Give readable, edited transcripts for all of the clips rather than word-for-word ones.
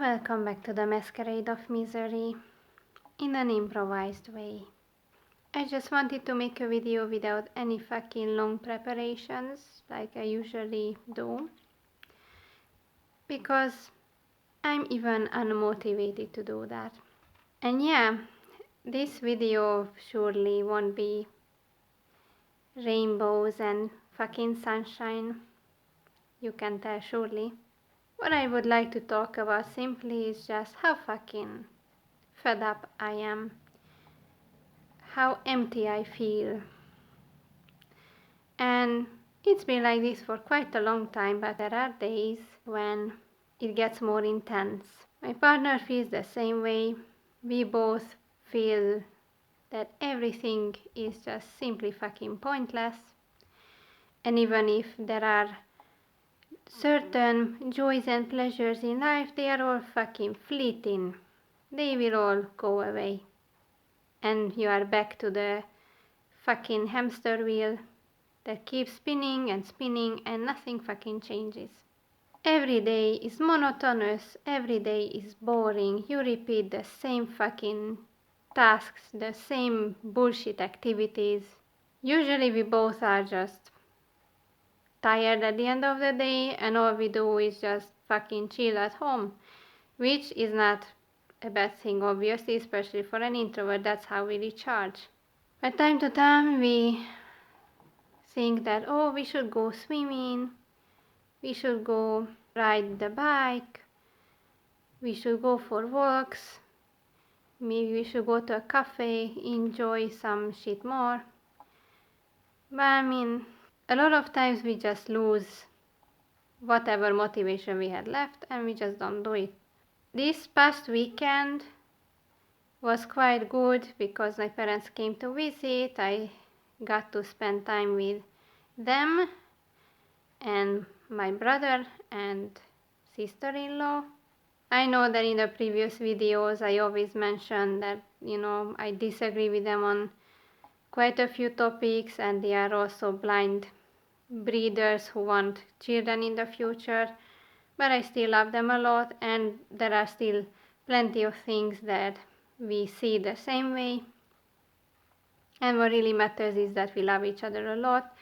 welcome back to the masquerade of misery in an improvised way. I just wanted to make a video without any fucking long preparations like I usually do, because I'm even unmotivated to do that. And yeah, this video surely won't be rainbows and fucking sunshine, you can tell surely. What I would like to talk about simply is just how fucking fed up I am, how empty I feel. And it's been like this for quite a long time, but there are days when it gets more intense. My partner feels the same way. We both feel that everything is just simply fucking pointless. And even if there are certain joys and pleasures in life, they are all fucking fleeting. They will all go away. And you are back to the fucking hamster wheel that keeps spinning and nothing fucking changes. Every day is monotonous, every day is boring. You repeat the same fucking tasks, the same bullshit activities. Usually we both are just tired at the end of the day and all we do is just fucking chill at home, which is not a bad thing obviously, especially for an introvert. That's how we recharge. But time to time we think that, oh, we should go swimming, we should go ride the bike, we should go for walks, maybe we should go to a cafe, enjoy some shit more. But I mean, a lot of times we just lose whatever motivation we had left and we just don't do it. This past weekend was quite good because my parents came to visit. I got to spend time with them and my brother and sister-in-law. I know that in the previous videos I always mentioned that, I disagree with them on quite a few topics, and they are also blind breeders who want children in the future, but I still love them a lot, and there are still plenty of things that we see the same way. And what really matters is that we love each other a lot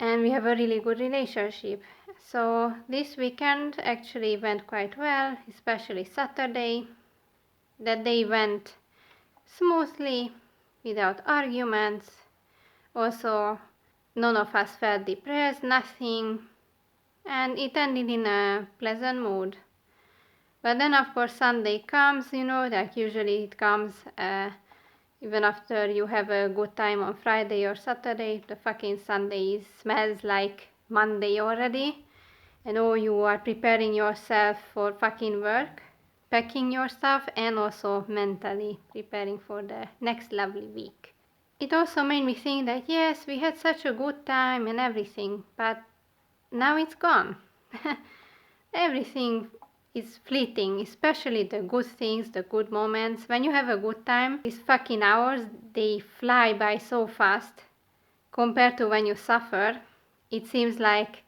and we have a really good relationship. So this weekend actually went quite well, especially Saturday. That day went smoothly, without arguments. Also, none of us felt depressed, nothing, and it ended in a pleasant mood. But then of course Sunday comes, like usually it comes even after you have a good time on Friday or Saturday. The fucking Sunday smells like Monday already. And you are preparing yourself for fucking work, packing your stuff, and also mentally preparing for the next lovely week. It also made me think that yes, we had such a good time and everything, but now it's gone. Everything is fleeting, especially the good things, the good moments. When you have a good time, these fucking hours, they fly by so fast compared to when you suffer. It seems like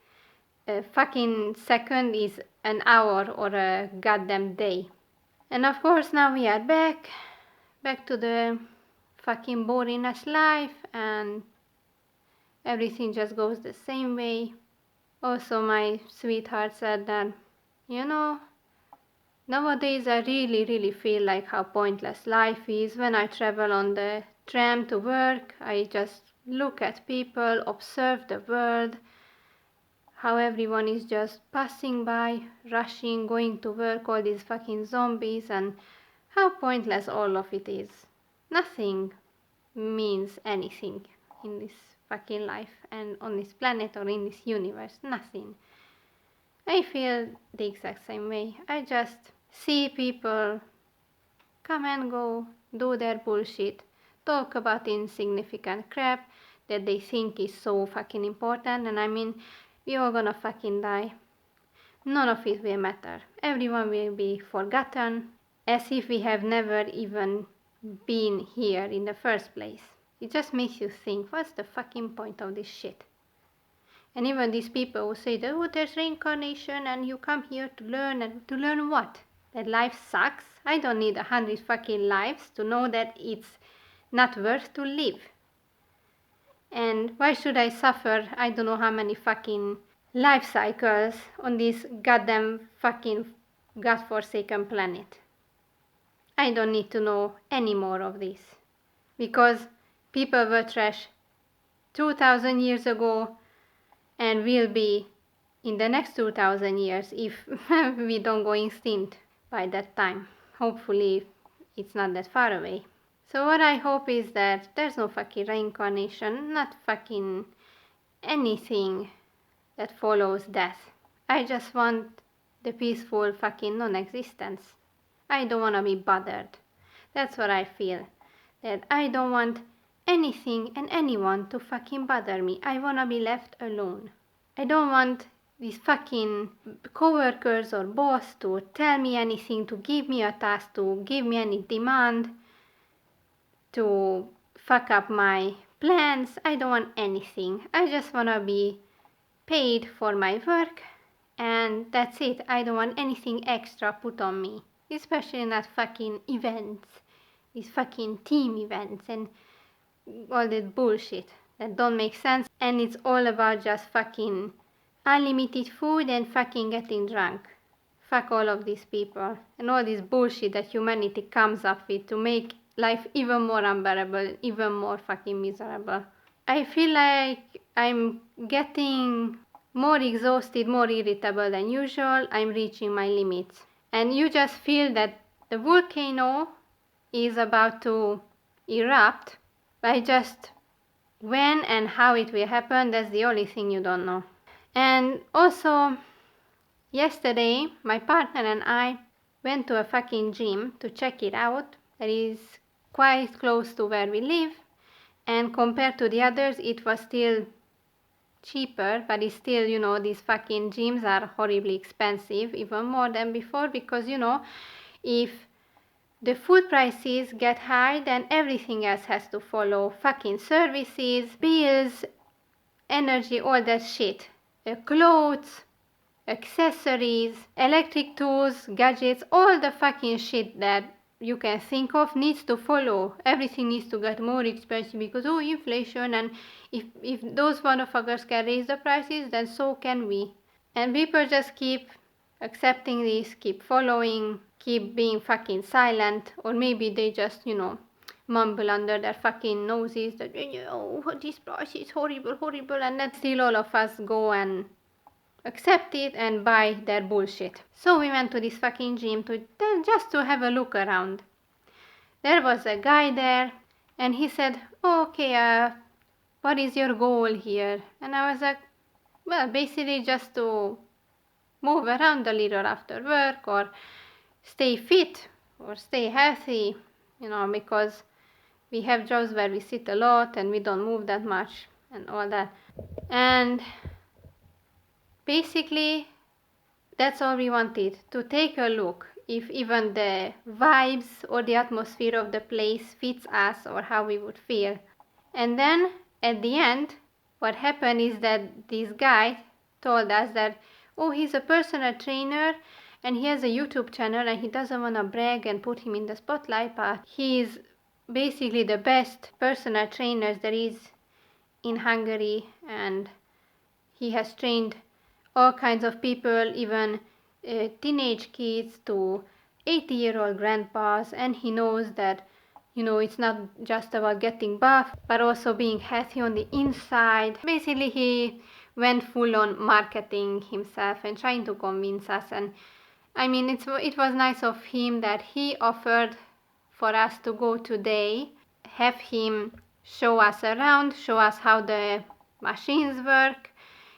a fucking second is an hour or a goddamn day. And of course now we are back to the fucking boringness life, and everything just goes the same way. Also my sweetheart said that, nowadays I really feel like how pointless life is. When I travel on the tram to work, I just look at people, observe the world, how everyone is just passing by, rushing, going to work, all these fucking zombies, and how pointless all of it is. Nothing means anything in this fucking life and on this planet or in this universe. Nothing. I feel the exact same way. I just see people come and go, do their bullshit, talk about insignificant crap that they think is so fucking important, and I mean, we all gonna fucking die. None of it will matter. Everyone will be forgotten, as if we have never even been here in the first place. It just makes you think, what's the fucking point of this shit? And even these people who say that, oh, there's reincarnation and you come here to learn, and to learn what? That life sucks? I don't need 100 fucking lives to know that it's not worth to live. And why should I suffer I don't know how many fucking life cycles on this goddamn fucking godforsaken planet? I don't need to know any more of this. Because people were trash 2000 years ago and will be in the next 2000 years if we don't go extinct by that time. Hopefully it's not that far away. So what I hope is that there's no fucking reincarnation, not fucking anything that follows death. I just want the peaceful fucking non-existence. I don't want to be bothered. That's what I feel. That I don't want anything and anyone to fucking bother me. I want to be left alone. I don't want these fucking coworkers or boss to tell me anything, to give me a task, to give me any demand, to fuck up my plans. I don't want anything. I just want to be paid for my work, and that's it. I don't want anything extra put on me, especially not fucking events, these fucking team events and all that bullshit that don't make sense, and it's all about just fucking unlimited food and fucking getting drunk. Fuck all of these people and all this bullshit that humanity comes up with to make life even more unbearable, even more fucking miserable. I feel like I'm getting more exhausted, more irritable than usual. I'm reaching my limits. And you just feel that the volcano is about to erupt, but just when and how it will happen, that's the only thing you don't know. And also, yesterday, my partner and I went to a fucking gym to check it out. That is quite close to where we live, and compared to the others, it was still cheaper, but it's still, these fucking gyms are horribly expensive, even more than before, because, if the food prices get high, then everything else has to follow. Fucking services, bills, energy, all that shit. Clothes, accessories, electric tools, gadgets, all the fucking shit that you can think of needs to follow. Everything needs to get more expensive because, inflation, and if those motherfuckers can raise the prices, then so can we. And people just keep accepting this, keep following, keep being fucking silent, or maybe they just, mumble under their fucking noses that, this price is horrible, horrible, and then still all of us go and accept it and buy their bullshit. So we went to this fucking gym just to have a look around. There was a guy there, and he said, okay, what is your goal here? And I was like, well, basically just to move around a little after work, or stay fit, or stay healthy, because we have jobs where we sit a lot and we don't move that much and all that. And basically, that's all we wanted, to take a look if even the vibes or the atmosphere of the place fits us or how we would feel. And then at the end, what happened is that this guy told us that, he's a personal trainer and he has a YouTube channel and he doesn't want to brag and put him in the spotlight, but he's basically the best personal trainer there is in Hungary, and he has trained all kinds of people, even teenage kids to 80-year-old grandpas, and he knows that, it's not just about getting buff, but also being healthy on the inside. Basically, he went full on marketing himself and trying to convince us, and I mean, it was nice of him that he offered for us to go today, have him show us around, show us how the machines work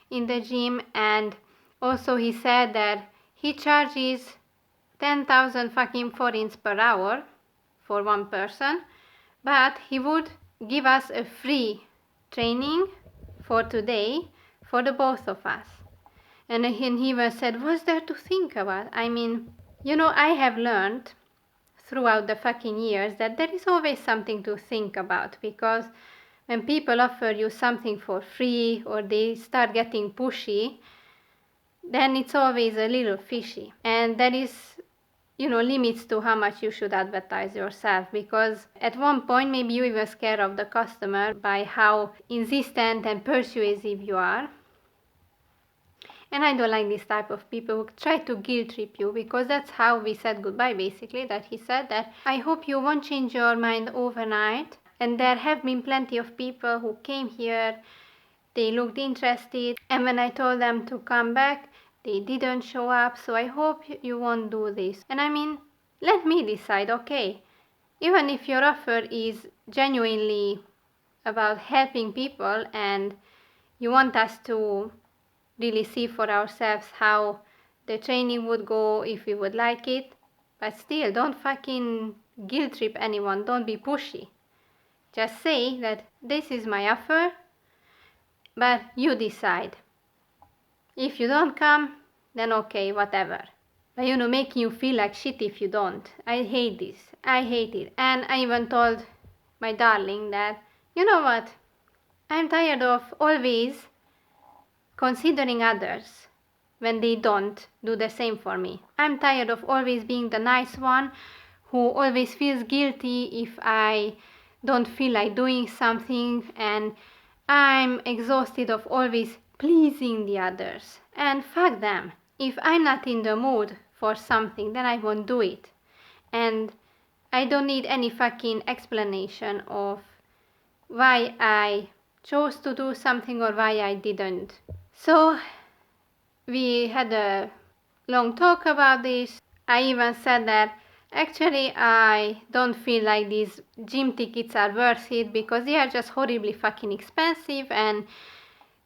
in the gym, and also he said that he charges 10,000 fucking forints per hour for one person, but he would give us a free training for today for the both of us. And he even said, what's there to think about? I mean, I have learned throughout the fucking years that there is always something to think about, because when people offer you something for free or they start getting pushy, then it's always a little fishy. And there is, limits to how much you should advertise yourself, because at one point maybe you even scare off the customer by how insistent and persuasive you are. And I don't like this type of people who try to guilt trip you, because that's how we said goodbye basically, that he said that I hope you won't change your mind overnight. And there have been plenty of people who came here, they looked interested, and when I told them to come back, they didn't show up, so I hope you won't do this. And I mean, let me decide, okay? Even if your offer is genuinely about helping people and you want us to really see for ourselves how the training would go if we would like it, but still, don't fucking guilt trip anyone, don't be pushy. Just say that this is my offer, but you decide. If you don't come, then okay, whatever. But making you feel like shit if you don't. I hate this. I hate it. And I even told my darling that, you know what? I'm tired of always considering others when they don't do the same for me. I'm tired of always being the nice one who always feels guilty if I don't feel like doing something, and I'm exhausted of always pleasing the others. And fuck them. If I'm not in the mood for something, then I won't do it. And I don't need any fucking explanation of why I chose to do something or why I didn't. So we had a long talk about this. I even said that actually I don't feel like these gym tickets are worth it, because they are just horribly fucking expensive, and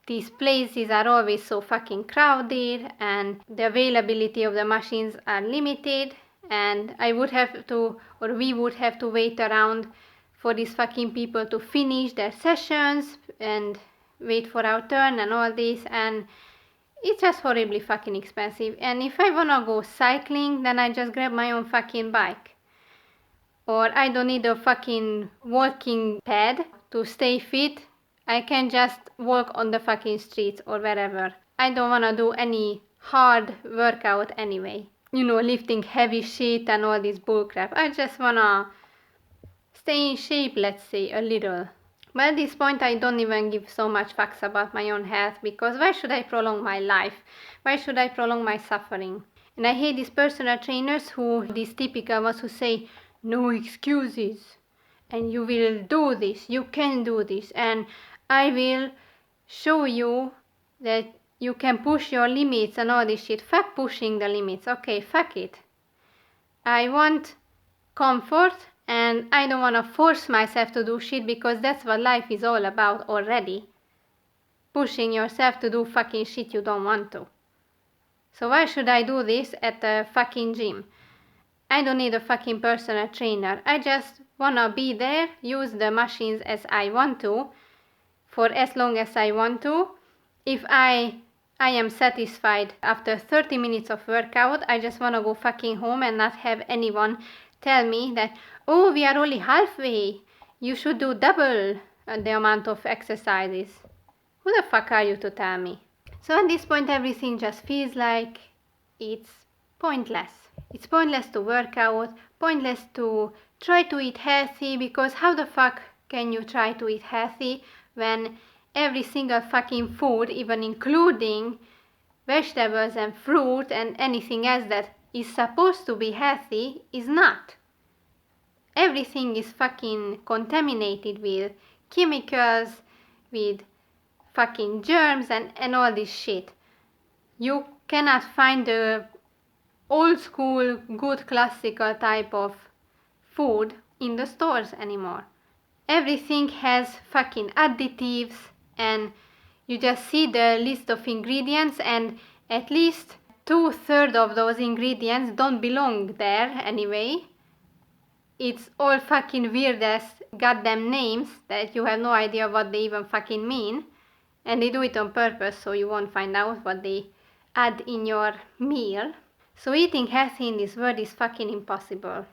these places are always so fucking crowded, and the availability of the machines are limited, and we would have to wait around for these fucking people to finish their sessions and wait for our turn and all this, and it's just horribly fucking expensive. And if I wanna go cycling, then I just grab my own fucking bike. Or I don't need a fucking walking pad to stay fit. I can just walk on the fucking streets or wherever. I don't wanna do any hard workout anyway. Lifting heavy shit and all this bullcrap. I just wanna stay in shape, let's say, a little. But at this point I don't even give so much fucks about my own health, because why should I prolong my life? Why should I prolong my suffering? And I hate these personal trainers these typical ones who say, no excuses, and you will do this, you can do this, and I will show you that you can push your limits and all this shit. Fuck pushing the limits, okay, fuck it. I want comfort, and I don't want to force myself to do shit, because that's what life is all about already. Pushing yourself to do fucking shit you don't want to. So why should I do this at a fucking gym? I don't need a fucking personal trainer. I just wanna be there, use the machines as I want to, for as long as I want to. If I am satisfied after 30 minutes of workout, I just wanna go fucking home and not have anyone tell me that, oh, we are only halfway, you should do double the amount of exercises. Who the fuck are you to tell me? So at this point everything just feels like it's pointless. It's pointless to work out, pointless to try to eat healthy, because how the fuck can you try to eat healthy when every single fucking food, even including vegetables and fruit and anything else that is supposed to be healthy, is not? Everything is fucking contaminated with chemicals, with fucking germs and all this shit. You cannot find the old school, good classical type of food in the stores anymore. Everything has fucking additives, and you just see the list of ingredients, and at least 2/3 of those ingredients don't belong there anyway. It's all fucking weird as goddamn names that you have no idea what they even fucking mean, and they do it on purpose so you won't find out what they add in your meal. So eating healthy in this world is fucking impossible.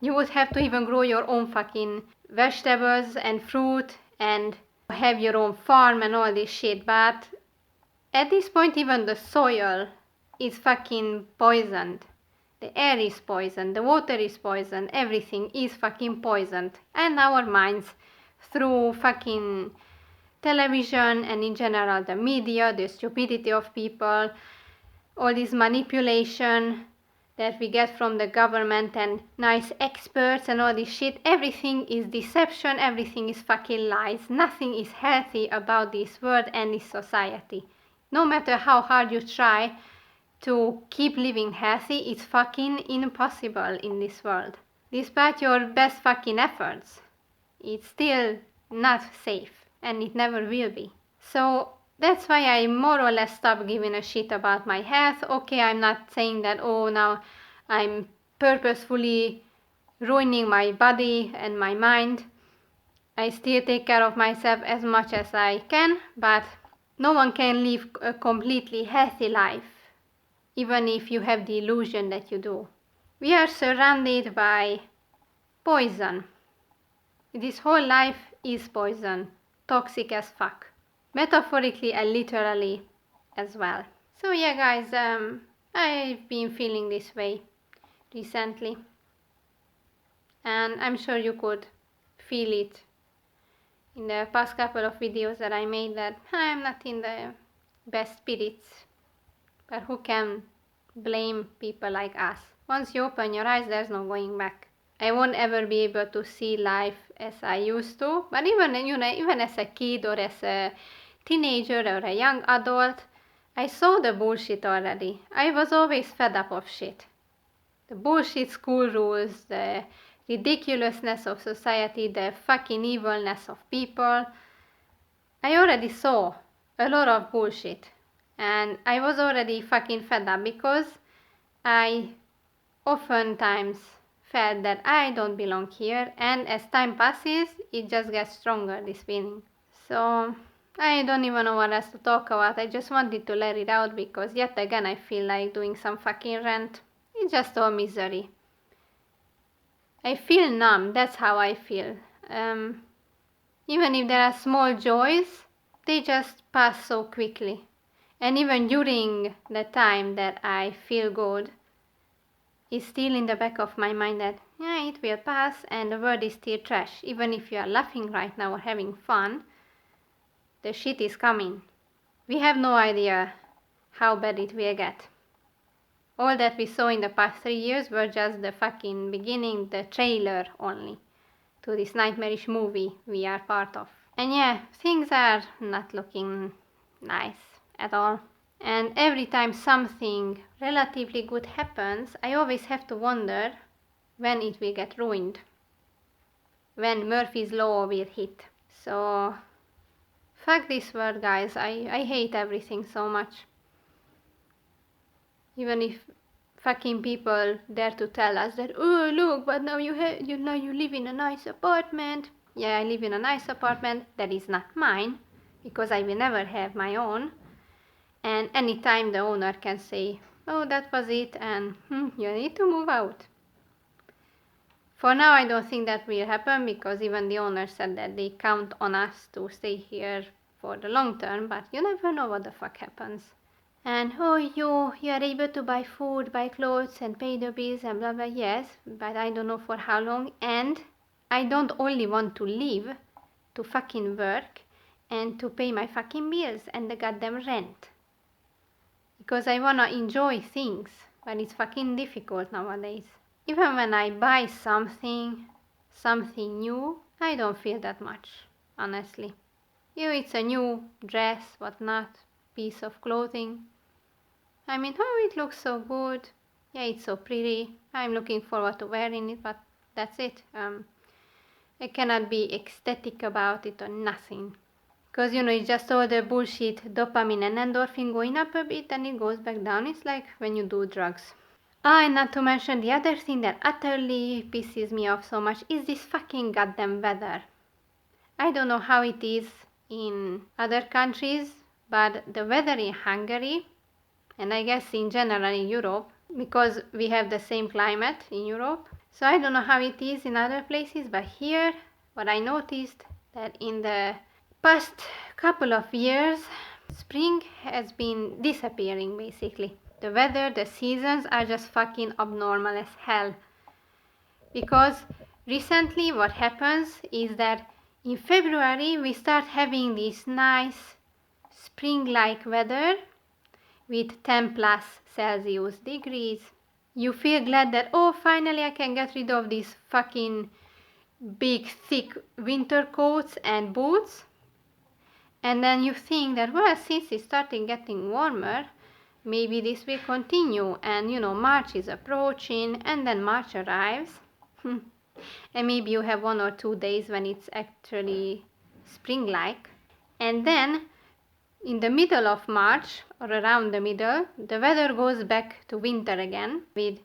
You would have to even grow your own fucking vegetables and fruit and have your own farm and all this shit, but at this point even the soil is fucking poisoned. The air is poisoned, the water is poisoned, everything is fucking poisoned. And our minds, through fucking television and in general the media, the stupidity of people, all this manipulation that we get from the government and nice experts and all this shit, everything is deception, everything is fucking lies. Nothing is healthy about this world and this society. No matter how hard you try to keep living healthy, it's fucking impossible in this world. Despite your best fucking efforts, it's still not safe, and it never will be. So that's why I more or less stopped giving a shit about my health. Okay, I'm not saying that, oh, now I'm purposefully ruining my body and my mind. I still take care of myself as much as I can, but no one can live a completely healthy life, even if you have the illusion that you do. We are surrounded by poison. This whole life is poison, toxic as fuck. Metaphorically and literally as well. So yeah guys, I've been feeling this way recently. And I'm sure you could feel it in the past couple of videos that I made, that I'm not in the best spirits. But who can blame people like us? Once you open your eyes, there's no going back. I won't ever be able to see life as I used to, but even as a kid or as a teenager or a young adult, I saw the bullshit already. I was always fed up of shit. The bullshit school rules, the ridiculousness of society, the fucking evilness of people. I already saw a lot of bullshit. And I was already fucking fed up because I oftentimes felt that I don't belong here, and as time passes, it just gets stronger, this feeling. So I don't even know what else to talk about. I just wanted to let it out because yet again I feel like doing some fucking rant. It's just all misery. I feel numb, that's how I feel. Even if there are small joys, they just pass so quickly. And even during the time that I feel good, it's still in the back of my mind that, yeah, it will pass and the world is still trash. Even if you are laughing right now or having fun, the shit is coming. We have no idea how bad it will get. All that we saw in the past 3 years were just the fucking beginning, the trailer only, to this nightmarish movie we are part of. And yeah, things are not looking nice at all. And every time something relatively good happens, I always have to wonder when it will get ruined. When Murphy's Law will hit. So, fuck this world, guys. I hate everything so much. Even if fucking people dare to tell us that, oh look, but now you live in a nice apartment. Yeah, I live in a nice apartment that is not mine, because I will never have my own. And anytime the owner can say, oh, that was it, and you need to move out. For now, I don't think that will happen, because even the owner said that they count on us to stay here for the long term, but you never know what the fuck happens. And oh, you are able to buy food, buy clothes, and pay the bills, and blah blah, yes, but I don't know for how long, and I don't only want to live, to fucking work, and to pay my fucking bills, and the goddamn rent. Because I wanna enjoy things, but it's fucking difficult nowadays. Even when I buy something new, I don't feel that much, honestly. It's a new dress, whatnot, piece of clothing. I mean, oh, it looks so good. Yeah, it's so pretty. I'm looking forward to wearing it, but that's it. I cannot be ecstatic about it or nothing. Because, it's just all the bullshit dopamine and endorphin going up a bit and it goes back down. It's like when you do drugs. And not to mention the other thing that utterly pisses me off so much is this fucking goddamn weather. I don't know how it is in other countries, but the weather in Hungary, and I guess in general in Europe, because we have the same climate in Europe, so I don't know how it is in other places, but here, what I noticed, that in the past couple of years, spring has been disappearing basically. The weather, the seasons are just fucking abnormal as hell. Because recently what happens is that in February we start having this nice spring-like weather with 10 plus Celsius degrees. You feel glad that, oh, finally I can get rid of these fucking big thick winter coats and boots. And then you think that, well, since it's starting getting warmer, maybe this will continue. And March is approaching, and then March arrives. And maybe you have 1 or 2 days when it's actually spring-like. And then in the middle of March, or around the middle, the weather goes back to winter again with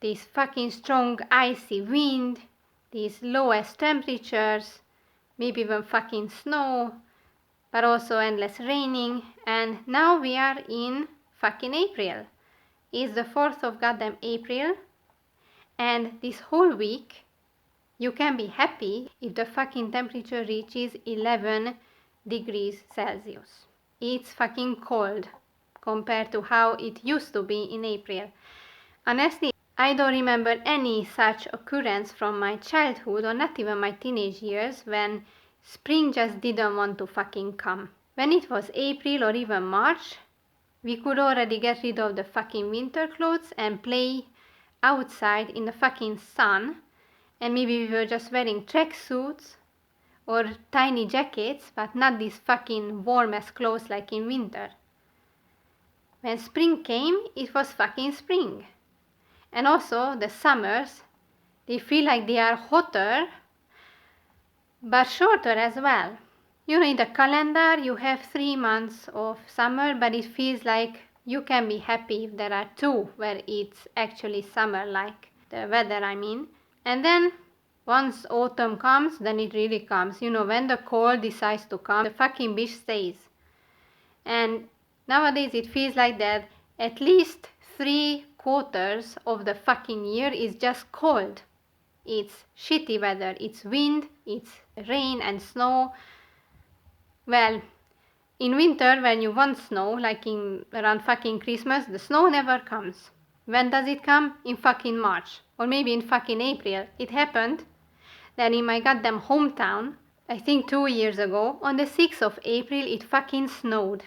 this fucking strong icy wind, these lowest temperatures, maybe even fucking snow, but also endless raining. And now we are in fucking April. It's the 4th of goddamn April, and this whole week you can be happy if the fucking temperature reaches 11 degrees Celsius. It's fucking cold compared to how it used to be in April. Honestly, I don't remember any such occurrence from my childhood or not even my teenage years when spring just didn't want to fucking come. When it was April or even March, we could already get rid of the fucking winter clothes and play outside in the fucking sun, and maybe we were just wearing tracksuits or tiny jackets, but not these fucking warm ass clothes like in winter. When spring came, it was fucking spring. And also the summers, they feel like they are hotter, but shorter as well. In the calendar you have 3 months of summer, but it feels like you can be happy if there are 2 where it's actually summer, like the weather I mean. And then once autumn comes, then it really comes. When the cold decides to come, the fucking bitch stays. And nowadays it feels like that at least 3/4 of the fucking year is just cold. It's shitty weather, it's wind, it's rain and snow. Well, in winter when you want snow, like around fucking Christmas, the snow never comes. When does it come? In fucking March. Or maybe in fucking April. It happened that in my goddamn hometown, I think 2 years ago, on the 6th of April, it fucking snowed.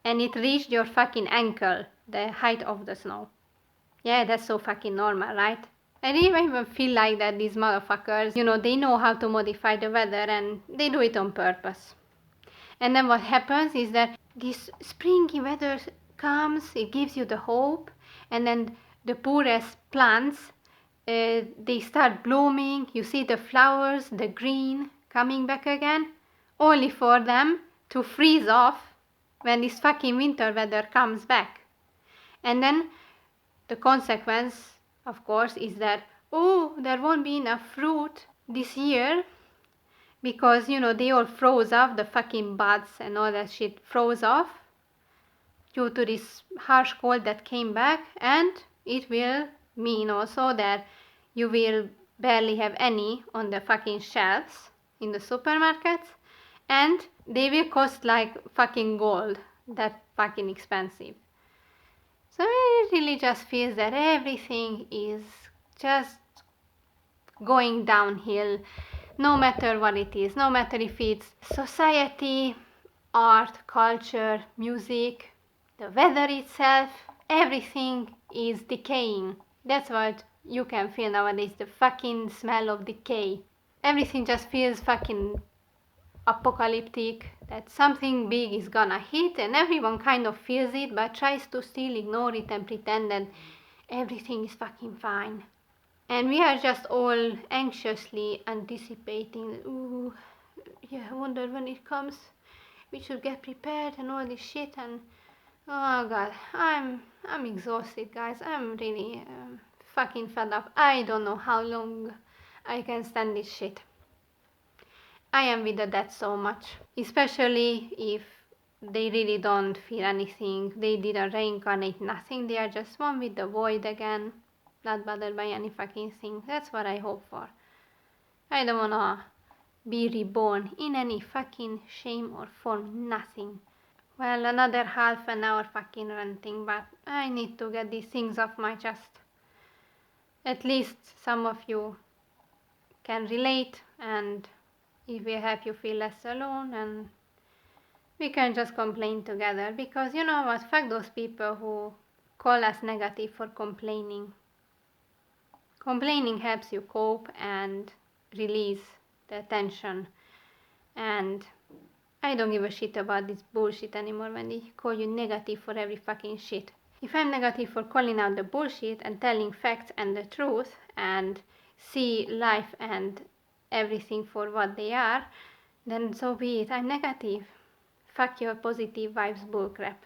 And it reached your fucking ankle, the height of the snow. Yeah, that's so fucking normal, right? I didn't even feel like that these motherfuckers, they know how to modify the weather and they do it on purpose. And then what happens is that this springy weather comes, it gives you the hope, and then the poorest plants, they start blooming, you see the flowers, the green coming back again, only for them to freeze off when this fucking winter weather comes back. And then the consequence, of course, is that, oh, there won't be enough fruit this year because, they all froze off, the fucking buds and all that shit froze off due to this harsh cold that came back, and it will mean also that you will barely have any on the fucking shelves in the supermarkets, and they will cost like fucking gold, that fucking expensive. So it really just feels that everything is just going downhill, no matter what it is, no matter if it's society, art, culture, music, the weather itself, everything is decaying. That's what you can feel nowadays, the fucking smell of decay. Everything just feels fucking apocalyptic, that something big is gonna hit, and everyone kind of feels it but tries to still ignore it and pretend that everything is fucking fine. And we are just all anxiously anticipating, ooh, yeah, I wonder when it comes, we should get prepared and all this shit. And oh god, I'm exhausted, guys. I'm really fucking fed up. I don't know how long I can stand this shit. I am with the dead so much, especially if they really don't feel anything, they didn't reincarnate, nothing, they are just one with the void again, not bothered by any fucking thing. That's what I hope for. I don't wanna be reborn in any fucking shame or form, nothing. Well, another half an hour fucking ranting, but I need to get these things off my chest. At least some of you can relate, and it will help you feel less alone, and we can just complain together. Because you know what, fuck those people who call us negative for complaining. Complaining helps you cope and release the tension. And I don't give a shit about this bullshit anymore when they call you negative for every fucking shit. If I'm negative for calling out the bullshit and telling facts and the truth and see life and everything for what they are, then so be it. I'm negative. Fuck your positive vibes bullcrap.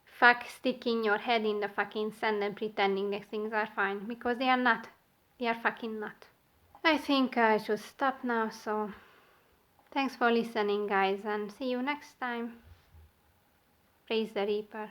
Fuck sticking your head in the fucking sand and pretending that things are fine, because they are not. They are fucking not. I think I should stop now, so thanks for listening, guys, and see you next time. Praise the Reaper.